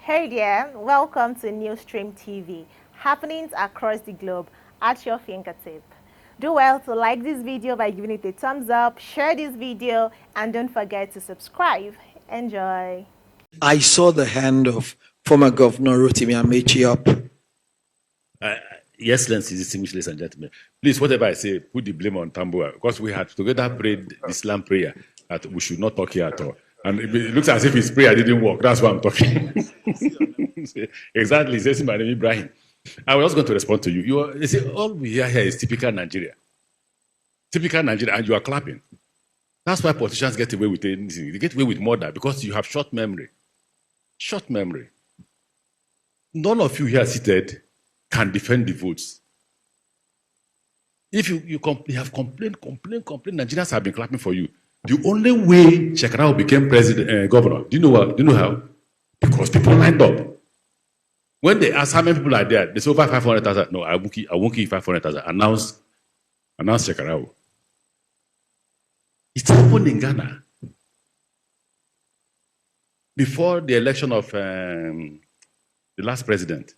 Hey there, welcome to Newsstream TV, happenings across the globe at your fingertip. Do well to like this video by giving it a thumbs up, share this video, and don't forget to subscribe. Enjoy. I saw the hand of former Governor Rotimi Ameachi up. Your Excellency, distinguished ladies and gentlemen, please, whatever I say, put the blame on Tambua, because we had together prayed the Islam prayer that we should not talk here at all. And it looks as if his prayer didn't work. That's why I'm talking. Exactly. It's my name, Ibrahim. I was going to respond to you. You see, all we hear here is typical Nigeria. Typical Nigeria, and you are clapping. That's why politicians get away with anything. They get away with murder because you have short memory. Short memory. None of you here seated can defend the votes. If you have complained, Nigerians have been clapping for you. The only way Shekarau became governor, do you know how? Because people lined up. When they ask how many people are there, they say over 500,000. No, I won't give 500,000. Announce Shekarau. It happened in Ghana. Before the election of the last president.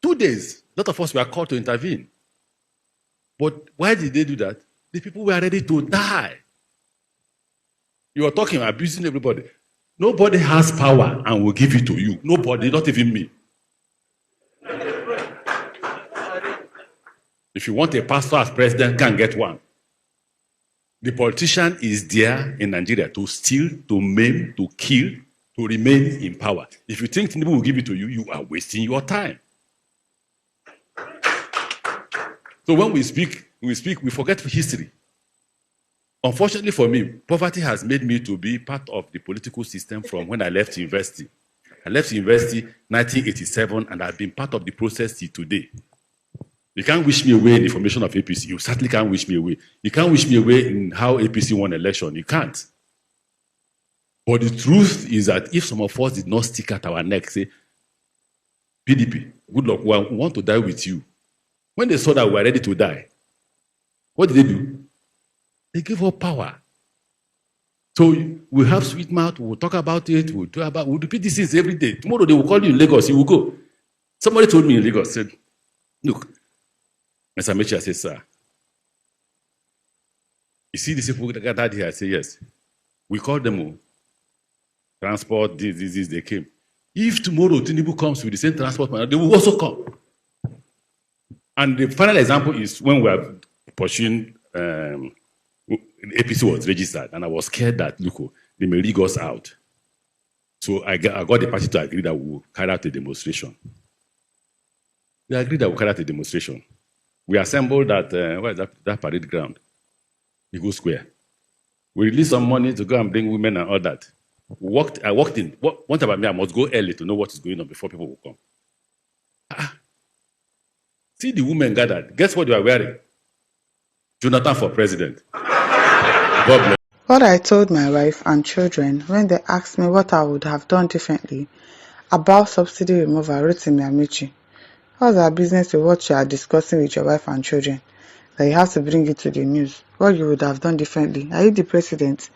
2 days, a lot of us were called to intervene. But why did they do that? The people were ready to die. You are talking, abusing everybody. Nobody has power and will give it to you. Nobody, not even me. If you want a pastor as president, can get one. The politician is there in Nigeria to steal, to maim, to kill, to remain in power. If you think Tinubu will give it to you, you are wasting your time. So when we speak, we forget history. Unfortunately for me, poverty has made me to be part of the political system from when I left university. I left university in 1987, and I've been part of the process till today. You can't wish me away in the formation of APC. You certainly can't wish me away. You can't wish me away in how APC won election. You can't. But the truth is that if some of us did not stick at our neck, say, PDP, good luck, we want to die with you. When they saw that we were ready to die, what did they do? They gave up power. So we have sweet mouth, we'll talk about it, we'll repeat these things every day. Tomorrow they will call you in Lagos, you will go. Somebody told me in Lagos, said, look, Mr. Amechi, I said, sir, you see these people that gathered here? I say, yes. We called them transport, this, they came. If tomorrow Tinubu comes with the same transport, they will also come. And the final example is when we are pursuing, APC was registered, and I was scared that, look, they may rig us out. So I got the party to agree that we will carry out a demonstration. They agreed that we will carry out a demonstration. We assembled at, where is that parade ground? Eagle Square. We released some money to go and bring women and all that. I walked in. One time about me, I must go early to know what is going on before people will come. See the women gathered. Guess what they are wearing? Jonathan for president. God bless. What I told my wife and children when they asked me what I would have done differently about subsidy removal, Rotimi Amechi. What's our business with what you are discussing with your wife and children? That you have to bring it to the news. What you would have done differently? Are you the president?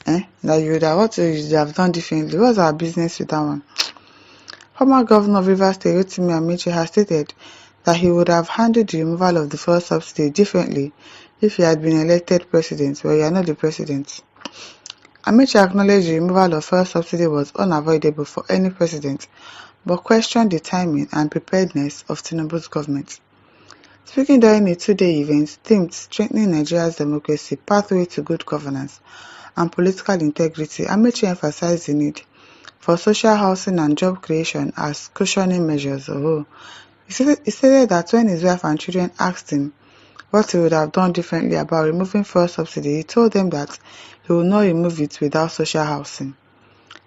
That you would have what you would have done differently? What's our business with that one? Former Governor of Rivers State Rotimi Amechi has stated that he would have handled the removal of the fuel subsidy differently if he had been elected president, but you are not the president. Amechi acknowledged the removal of fuel subsidy was unavoidable for any president, but questioned the timing and preparedness of Tinubu's government. Speaking during a two-day event themed Strengthening Nigeria's Democracy, Pathway to Good Governance and Political Integrity, Amechi emphasized the need for social housing and job creation as cushioning measures. He stated that when his wife and children asked him what he would have done differently about removing fuel subsidy, he told them that he would not remove it without social housing.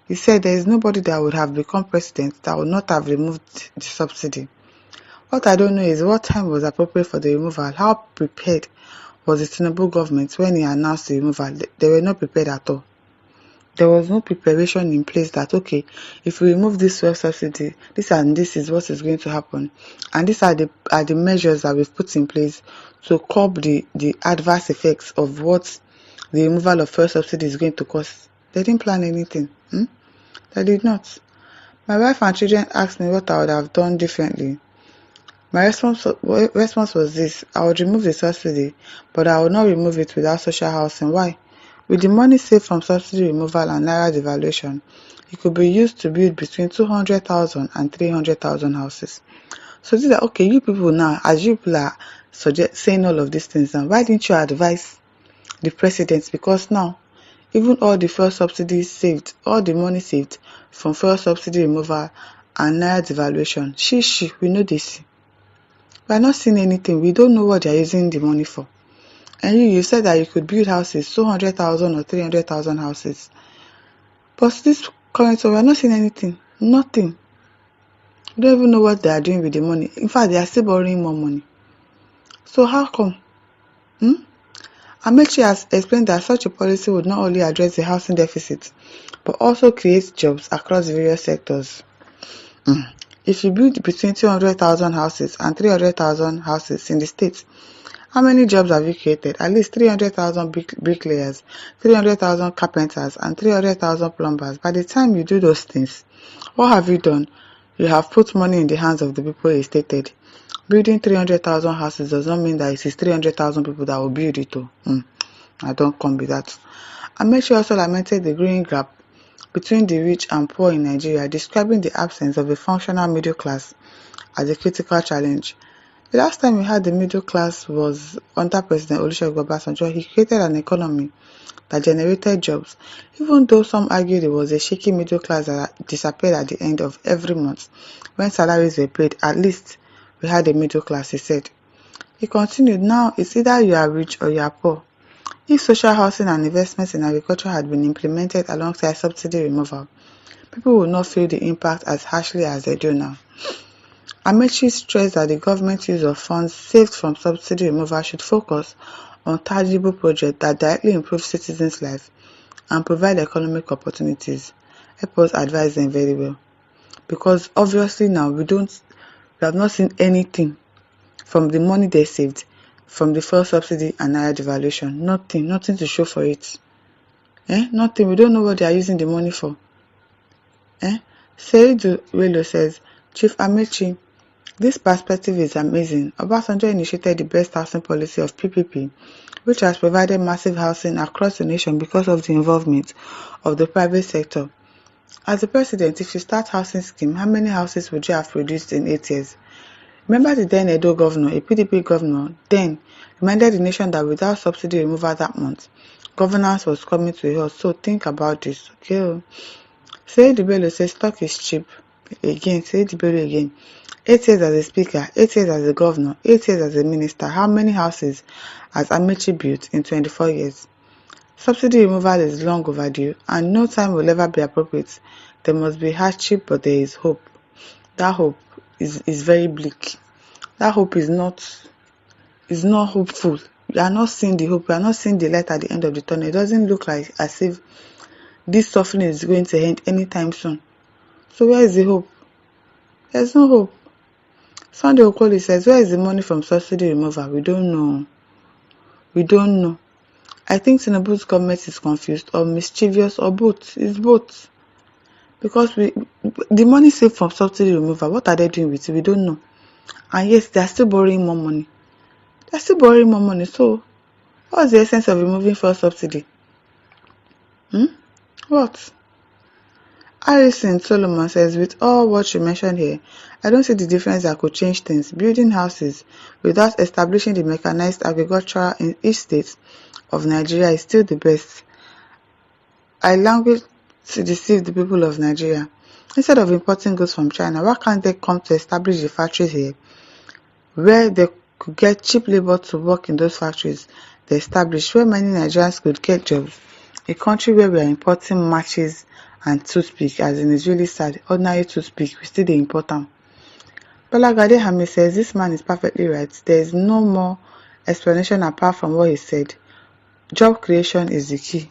He said there is nobody that would have become president that would not have removed the subsidy. What I don't know is what time was appropriate for the removal. How prepared was the Tinubu government when he announced the removal? They were not prepared at all. There was no preparation in place that, okay, if we remove this fuel subsidy, this and this is what is going to happen. And these are the measures that we've put in place to curb the adverse effects of what the removal of fuel subsidy is going to cause. They didn't plan anything. They did not. My wife and children asked me what I would have done differently. My response was this: I would remove the subsidy, but I would not remove it without social housing. Why? With the money saved from subsidy removal and naira devaluation, it could be used to build between 200,000 and 300,000 houses. So these are okay. You people now, as you people are saying all of these things now, why didn't you advise the president? Because now, even all the fuel subsidies saved, all the money saved from fuel subsidy removal and naira devaluation, we know this. We are not seeing anything. We don't know what they are using the money for. And you said that you could build houses, 200,000 or 300,000 houses. But this current one, we are not seeing anything. Nothing. We don't even know what they are doing with the money. In fact, they are still borrowing more money. So how come? Ameachi has explained that such a policy would not only address the housing deficit, but also create jobs across various sectors. If you build between 200,000 houses and 300,000 houses in the state, how many jobs have you created? At least 300,000 bricklayers, 300,000 carpenters, and 300,000 plumbers. By the time you do those things, what have you done? You have put money in the hands of the people you stated. Building 300,000 houses does not mean that it is 300,000 people that will build it. I don't come with that. Ameachi also lamented the growing gap between the rich and poor in Nigeria, describing the absence of a functional middle class as a critical challenge. The last time we had the middle class was under President Olusegun Obasanjo. He created an economy that generated jobs, even though some argued it was a shaky middle class that disappeared at the end of every month. When salaries were paid, at least we had a middle class, he said. He continued, now it's either you are rich or you are poor. If social housing and investments in agriculture had been implemented alongside subsidy removal, people would not feel the impact as harshly as they do now. Ameachi stressed that the government use of funds saved from subsidy removal should focus on tangible projects that directly improve citizens' lives and provide economic opportunities. Help us advise them very well. Because obviously now we have not seen anything from the money they saved from the fuel subsidy and naira devaluation. Nothing to show for it. Nothing. We don't know what they are using the money for. Seidu says, Chief Ameachi, this perspective is amazing. Obasanjo initiated the best housing policy of PPP, which has provided massive housing across the nation because of the involvement of the private sector. As the president, if you start housing scheme, how many houses would you have produced in 8 years? Remember the then Edo governor, a PDP governor, then reminded the nation that without subsidy removal that month, governance was coming to a halt. So think about this, okay? Seidu says stock is cheap. Again, Seidu again. 8 years as a speaker, 8 years as a governor, 8 years as a minister. How many houses has Ameachi built in 24 years? Subsidy removal is long overdue, and no time will ever be appropriate. There must be hardship, but there is hope. That hope is very bleak. That hope is not hopeful. We are not seeing the hope. We are not seeing the light at the end of the tunnel. It doesn't look like as if this suffering is going to end anytime soon. So where is the hope? There's no hope. Sunday Okoli says, where is the money from subsidy removal? We don't know. I think Tinubu's government is confused or mischievous or both. It's both. Because the money saved from subsidy removal, what are they doing with it? We don't know. And yes, they are still borrowing more money. So, what's the essence of removing fuel subsidy? What? Harrison Solomon says, with all what you mentioned here, I don't see the difference that could change things. Building houses without establishing the mechanized agriculture in each state of Nigeria is still the best. I language to deceive the people of Nigeria. Instead of importing goods from China, why can't they come to establish the factories here where they could get cheap labor to work in those factories they established, where many Nigerians could get jobs? A country where we are importing matches and toothpick, as in it's really sad. Ordinary toothpick, we still dey import them. Balagade Hamid says this man is perfectly right. There is no more explanation apart from what he said. Job creation is the key.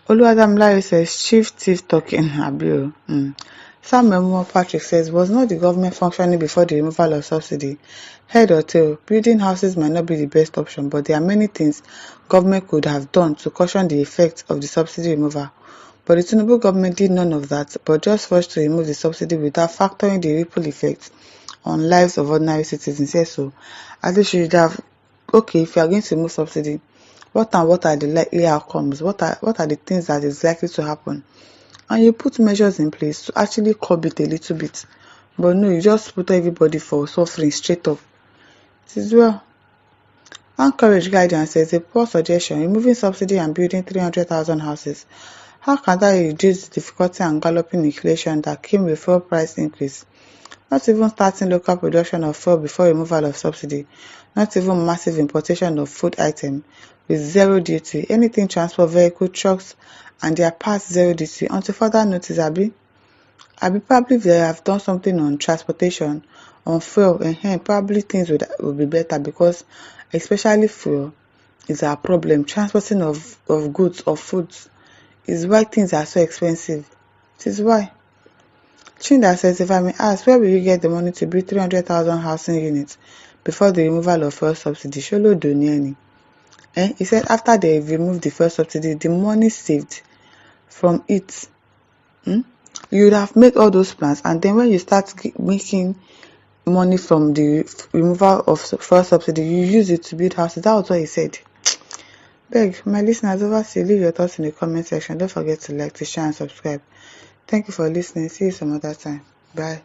Oluwadamilare says chief thief talking. Samuel Patrick says, was not the government functioning before the removal of subsidy? Head or tail, building houses might not be the best option, but there are many things government could have done to cushion the effects of the subsidy removal. But the Tinubu government did none of that, but just forced to remove the subsidy without factoring the ripple effects on lives of ordinary citizens. Yes, so at least you should have, okay, if you are going to remove subsidy, what are the likely outcomes? What are the things that is likely to happen? And you put measures in place to actually curb it a little bit. But no, you just put everybody for suffering straight up. It is well. Anchorage Guidance says a poor suggestion, removing subsidy and building 300,000 houses. How can that reduce the difficulty and galloping inflation that came with fuel price increase? Not even starting local production of fuel before removal of subsidy. Not even massive importation of food items with zero duty. Anything transport vehicle, trucks, and their parts zero duty until further notice. Abi probably if they have done something on transportation, on fuel, and probably things would be better, because especially fuel is our problem. Transporting of goods or foods is why things are so expensive. It is why. Chinda says, if I may ask, where will you get the money to build 300,000 housing units before the removal of fuel subsidy? Sholo Donieni. He said after they removed the fuel subsidy, the money saved from it, you would have made all those plans, and then when you start making money from the removal of fuel subsidy, you use it to build houses. That was what he said. Beg, my listeners, over to you. Leave your thoughts in the comment section. Don't forget to like, to share, and subscribe. Thank you for listening. See you some other time. Bye.